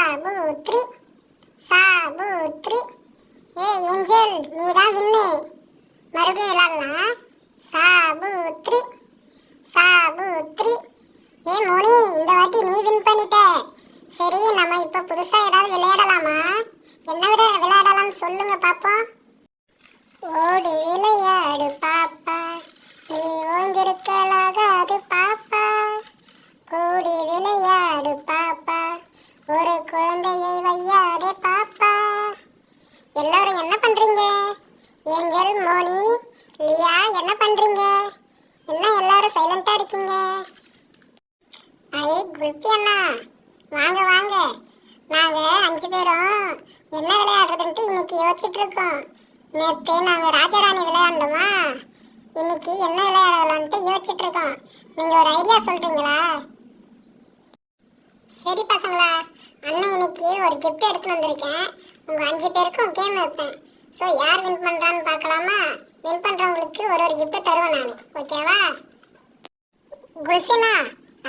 சாபுத்ரி சாபுத்ரி. Angel நீ தான் வின்னு. மறுபடியும் விளையாடலாம். சாபுத்ரி சாபுத்ரி. மோனி இந்த வாட்டி நீ வின் பண்ணிட்ட. சரி நம்ம இப்போ புதுசாக ஏதாவது விளையாடலாமா? என்ன விளையாடலாம்னு சொல்லுங்க பாப்போம். ஓடி விளையாடு பாப்பா, நீ ஓய்ந்திருக்கலாகாது பாப்பா. கூடி விளையாடு பாப்பா, ஒரு குழந்தையை வையாதே பாப்பா. எல்லாரும் என்ன பண்றீங்க? ஏஞ்சல், மோனி, லியா என்ன பண்றீங்க? என்ன எல்லாரும் சைலண்டா இருக்கீங்க? குல்பி அண்ணா வாங்க வாங்க. நாங்க 5 பேரும் என்ன விளையாடுறதுன்ட்டு இன்னைக்கு யோசிச்சுட்டு இருக்கோம். நேற்று நாங்க ராஜாராணி விளையாண்டோமா, இன்னைக்கு என்ன விளையாடலான்ட்டு யோசிச்சுட்டு இருக்கோம். நீங்க ஒரு ஐடியா சொல்றீங்களா? சரி பசங்களா, அண்ணன் இன்னைக்கு ஒரு கிஃப்ட் எடுத்து வந்திருக்கேன். உங்க 5 பேருக்கும் கேம் வைப்பேன். ஸோ யார் வின் பண்றான்னு பார்க்கலாமா? வின் பண்றவங்களுக்கு ஒரு கிஃப்ட் தருவேன் நான். ஓகேவா? குல்ஃபினா,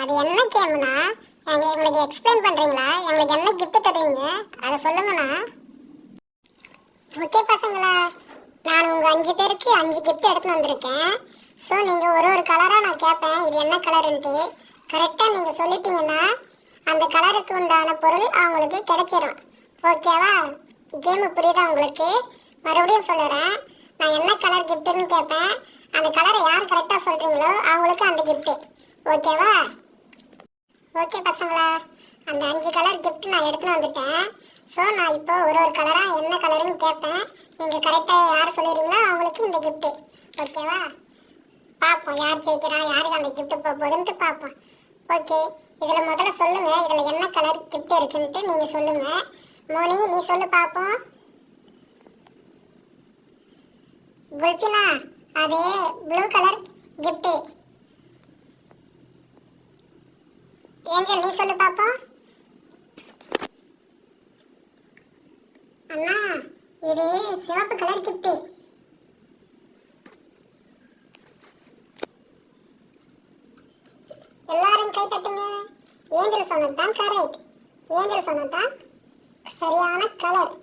அது என்ன கேம்னா எங்களுக்கு எக்ஸ்பிளைன் பண்றீங்களா? எங்களுக்கு என்ன கிஃப்ட் தருவீங்க அதை சொல்லுங்கண்ணா. ஓகே பசங்களா, நான் உங்க 5 பேருக்கு 5 கிஃப்ட் எடுத்து வந்திருக்கேன். ஸோ நீங்க ஒரு கலரா நான் கேட்பேன், இது என்ன கலருன்ட்டு. கரெக்டா நீங்க சொல்லிட்டீங்கன்னா அந்த கலருக்கு உண்டான பொருள் அவங்களுக்கு கிடைச்சிடும். ஓகேவா? கேம் புரியுதா உங்களுக்கு? மறுபடியும் சொல்லுறேன். நான் என்ன கலர் கிஃப்ட்னு கேட்பேன். அந்த கலரை யார் கரெக்டாக சொல்றீங்களோ அவங்களுக்கு அந்த கிஃப்ட். ஓகேவா? ஓகே பசங்களா, அந்த 5 கலர் கிஃப்ட் நான் எடுத்துன்னு வந்துட்டேன். ஸோ நான் இப்போ ஒரு கலராக என்ன கலருன்னு கேட்பேன். நீங்கள் கரெக்டாக யார் சொல்லுறீங்களோ அவங்களுக்கு இந்த கிஃப்ட். ஓகேவா? பார்ப்போம் யார் ஜெயிக்கிறா, யாருக்கு அந்த கிஃப்ட் போகுதுன்ட்டு பார்ப்போம். ஓகே, இதில் முதல்ல சொல்லுங்கள், இதில் என்ன கலர் கிஃப்ட் இருக்குன்ட்டு நீங்கள் சொல்லுங்கள். மோனி நீ சொல்லு பார்ப்போம். குல்பினா, அது ப்ளூ கலர் கிஃப்ட். ஏஞ்சல் நீ சொல்லு பாப்போம். அண்ணா, இது சிவப்பு கலர் கிஃப்ட். எல்லாரும் கை தட்டுங்க. ஏஞ்சல் சொன்னதுதான் கரெக்ட். ஏஞ்சல் சொன்னதுதான் சரியான கலர்.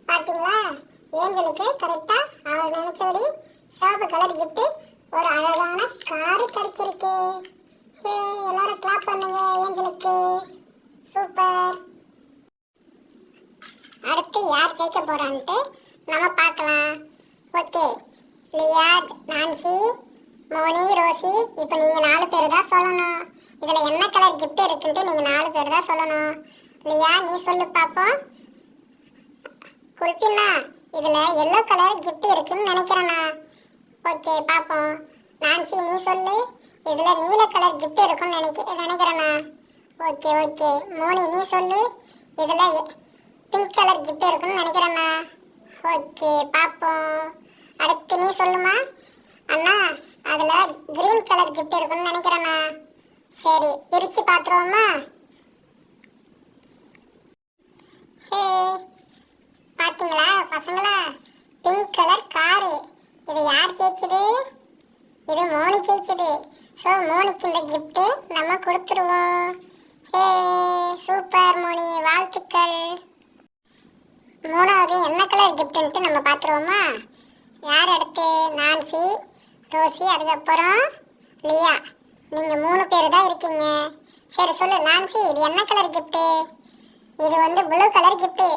பாத்தீங்களா? ஏஞ்சலுக்கு கரெக்டா அவள் நினைச்சபடி சிவப்பு கலர் கிஃப்ட் ஒரு அழகான காரு கிடைச்சிருக்கு. எல்லாரும் கிளாப் பண்ணுங்க ஏஞ்சலுக்கு. சூப்பர். அடுத்து யார் ஜெயிக்க போறான்ட்டு நம்ம பார்க்கலாம். ஓகே, லியா, நான்சி, மோனி, ரோசி, இப்போ நீங்க 4 பேர் தான் சொல்லணும். இதுல என்ன கலர் கிஃப்ட் இருக்குன்ட்டு நீங்க 4 பேர் தான் சொல்லணும். லியா நீ சொல்லு பாப்போம். குல்பினா, இதுல எல்லோ கலர் கிஃப்ட் இருக்குன்னு நினைக்கிறேண்ணா. ஓகே பாப்போம். நான்சி நீ சொல்லு. இதுல நீல கலர் கிஃப்ட் இருக்குன்னு நினைக்கிறேண்ணா. Okay okay. மோனி நீ சொல்லு. இதுல பிங்க் கலர் கிஃப்ட் இருக்குன்னு நினைக்கிறேண்ணா. ஓகே பாப்போம். அடுத்து நீ சொல்லுமா. அண்ணா, அதுல கிரீன் கலர் கிஃப்ட் இருக்குன்னு நினைக்கிறேண்ணா. சரி, பிரிச்சு பாத்துருவோமா? ஹே, பாத்தீங்களா பசங்களா? Pink colour car. இது யார் ஜெயிச்சது? இது மோனி ஜெயிச்சது. ஸோ மோனிக்கு இந்த கிஃப்ட் நம்ம கொடுத்துருவோம். ஹே, சூப்பர் மோனி, வாழ்த்துக்கள். மூணாவது என்ன கலர் கிஃப்ட்ன்ட்டு நம்ம பார்த்துருவோமா? யார் அடுத்து? நான்சி, ரோசி, அதுக்கப்புறம் லியா. நீங்கள் 3 பேர் தான் இருக்கீங்க. சரி சொல்லு நான்சி, இது என்ன கலர் கிஃப்ட்டு? இது வந்து ப்ளூ கலர் கிஃப்ட்டு.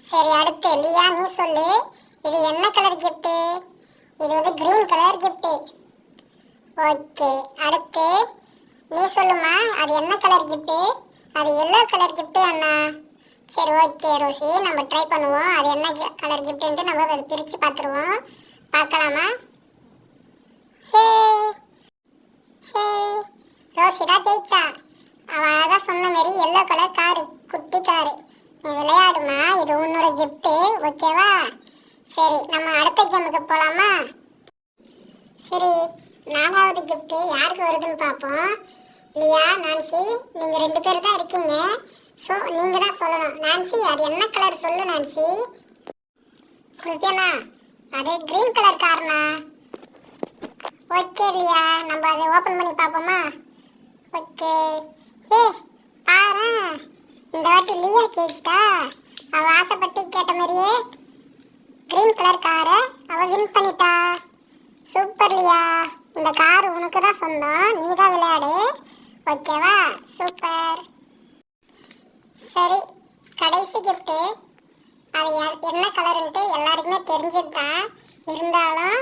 சரி, அடுத்து லியா நீ சொல்லு. இது என்ன கலர் கிஃப்ட்டு? இது வந்து கிரீன் கலர் கிஃப்ட்டு. ஓகே, அடுத்து நீ சொல்லுமா. அது என்ன கலர் கிஃப்ட்டு? அது எல்லோ கலர் கிஃப்ட்டு அண்ணா. சரி ஓகே ரோசி, நம்ம ட்ரை பண்ணுவோம். அது என்ன கலர் கிஃப்ட்டுன்ட்டு நம்ம அதை பிரித்து பார்த்துருவோம். பார்க்கலாமா? ஹே ஹே, ரோசி தான் ஜெயிச்சா. அவள் அழகாக சொன்ன மாரி எல்லோ கலர் காரு, குட்டி காரு. நீ விளையாடுமா, இது உன்னோட கிஃப்ட்டு. ஓகேவா? சரி, நம்ம அடுத்த கேமுக்கு போகலாமா? சரி, 4வது கிஃப்ட்டு யாருக்கு வருதுன்னு பார்ப்போம். லியா, நான்சி, நீங்கள் 2 பேர் தான் இருக்கீங்க. ஸோ நீங்கள் தான் சொல்லணும். நான்சி, அது என்ன கலர் சொல்லு நான்சி. குல்பியண்ணா, அது கிரீன் கலர் கார்னா. ஓகே லியா, நம்ம அதை ஓப்பன் பண்ணி பார்ப்போமா? ஓகே. ஏ பாரு, இந்த வாட்டி லியா ஜெயிச்சிட்டா. அவ ஆசைப்பட்டு கேட்ட மாதிரியே கிரீன் கலர் காரை அவ வின் பண்ணிட்டா. சூப்பர் லியா, இந்த கார் உனக்கு தான் சொந்தம், நீ தான் விளையாடு, ஓகேவா? சூப்பர். சரி, கடைசி கிஃப்ட்டு. அது என்ன கலருன்ட்டு எல்லாருக்குமே தெரிஞ்சது தான். இருந்தாலும்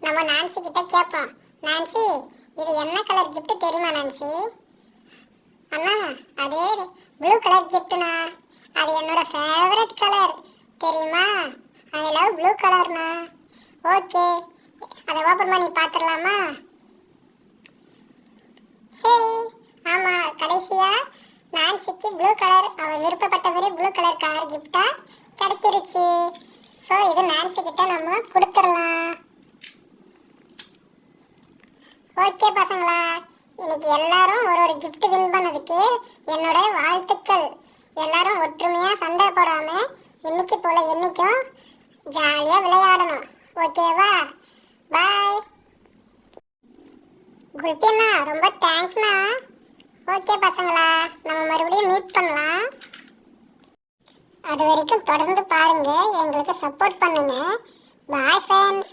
நம்ம நான்சி கிட்ட கேட்போம். நான்சி, இது என்ன கலர் கிஃப்ட் தெரியுமா நான்சி? அண்ணா, அது ப்ளூ கலர் கிஃப்ட்ண்ணா. அது என்னோட ஃபேவரட் கலர் தெரியுமா? ஐ லவ் ப்ளூ கலர்ண்ணா. ஓகே, அதை ஓப்பன் பண்ணி பார்த்துடலாமா? ஹே, ஆமாம், கடைசியாக நான்சிக்கு ப்ளூ கலர், அவள் விருப்பப்பட்ட மாதிரி ப்ளூ கலர் கார் கிஃப்டாக கிடச்சிருச்சு. ஸோ இது நான்சி கிட்ட நம்ம கொடுத்துடலாம். ஓகே பசங்களா, இன்னைக்கு எல்லாரும் ஒரு ஒரு கிஃப்ட் வின் பண்ணதுக்கு என்னோட வாழ்த்துக்கள். எல்லாரும் ஒற்றுமையாக சண்டை போடாமல் இன்னைக்கு போல் என்றைக்கும் ஜாலியாக விளையாடணும், ஓகேவா? பாய். குல்பியண்ணா, ரொம்ப தேங்க்ஸ்ண்ணா. ஓகே பசங்களா, நம்ம மறுபடியும் மீட் பண்ணலாம். அது வரைக்கும் தொடர்ந்து பாருங்க, எங்களுக்கு சப்போர்ட் பண்ணுங்க. Bye friends.